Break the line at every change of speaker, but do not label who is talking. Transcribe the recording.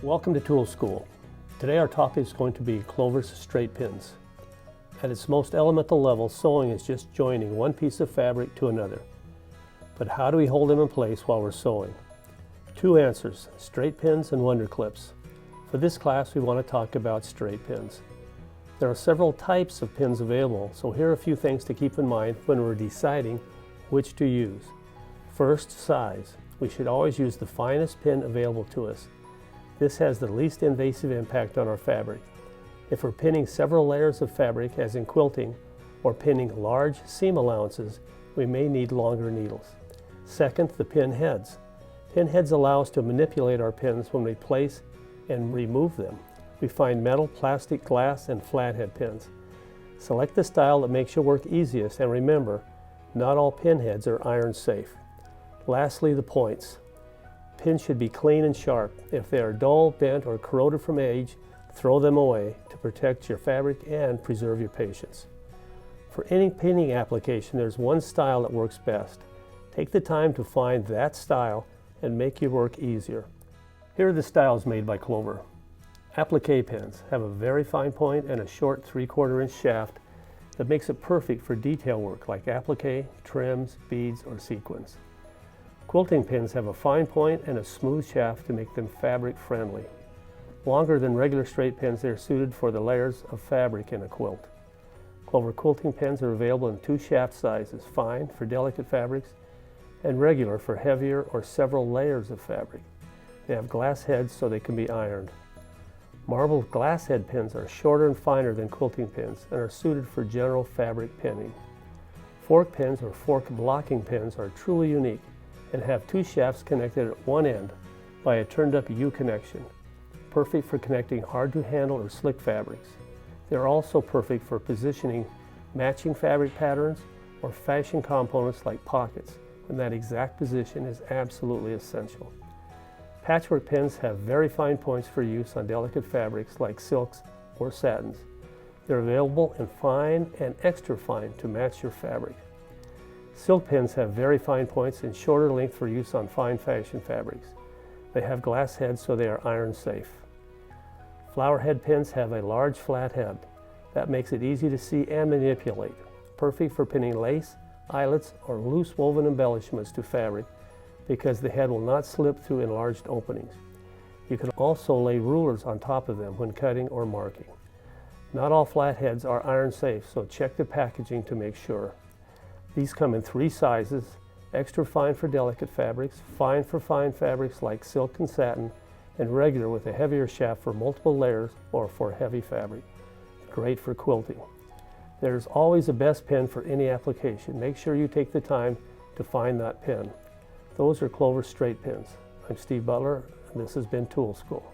Welcome to Tool School. Today our topic is going to be Clover's straight pins. At its most elemental level, sewing is just joining one piece of fabric to another. But how do we hold them in place while we're sewing? Two answers, straight pins and wonder clips. For this class we want to talk about straight pins. There are several types of pins available, so here are a few things to keep in mind when we're deciding which to use. First, size. We should always use the finest pin available to us. This has the least invasive impact on our fabric. If we're pinning several layers of fabric, as in quilting, or pinning large seam allowances, we may need longer needles. Second, the pin heads. Pin heads allow us to manipulate our pins when we place and remove them. We find metal, plastic, glass, and flathead pins. Select the style that makes your work easiest, and remember, not all pin heads are iron safe. Lastly, the points. Pins should be clean and sharp. If they are dull, bent, or corroded from age, throw them away to protect your fabric and preserve your patience. For any pinning application, there's one style that works best. Take the time to find that style and make your work easier. Here are the styles made by Clover. Applique pins have a very fine point and a short 3/4 inch shaft that makes it perfect for detail work like applique, trims, beads, or sequins. Quilting pins have a fine point and a smooth shaft to make them fabric friendly. Longer than regular straight pins, they are suited for the layers of fabric in a quilt. Clover quilting pins are available in two shaft sizes, fine for delicate fabrics and regular for heavier or several layers of fabric. They have glass heads so they can be ironed. Marble glass head pins are shorter and finer than quilting pins and are suited for general fabric pinning. Fork pins or fork blocking pins are truly unique and have two shafts connected at one end by a turned up U connection, perfect for connecting hard to handle or slick fabrics. They are also perfect for positioning matching fabric patterns or fashion components like pockets, when that exact position is absolutely essential. Patchwork pins have very fine points for use on delicate fabrics like silks or satins. They're available in fine and extra fine to match your fabric. Silk pins have very fine points and shorter length for use on fine fashion fabrics. They have glass heads so they are iron safe. Flower head pins have a large flat head. That makes it easy to see and manipulate. Perfect for pinning lace, eyelets, or loose woven embellishments to fabric because the head will not slip through enlarged openings. You can also lay rulers on top of them when cutting or marking. Not all flat heads are iron safe, so check the packaging to make sure. These come in three sizes: extra fine for delicate fabrics, fine for fine fabrics like silk and satin, and regular with a heavier shaft for multiple layers or for heavy fabric. Great for quilting. There's always a best pin for any application. Make sure you take the time to find that pin. Those are Clover straight pins. I'm Steve Butler, and this has been Tool School.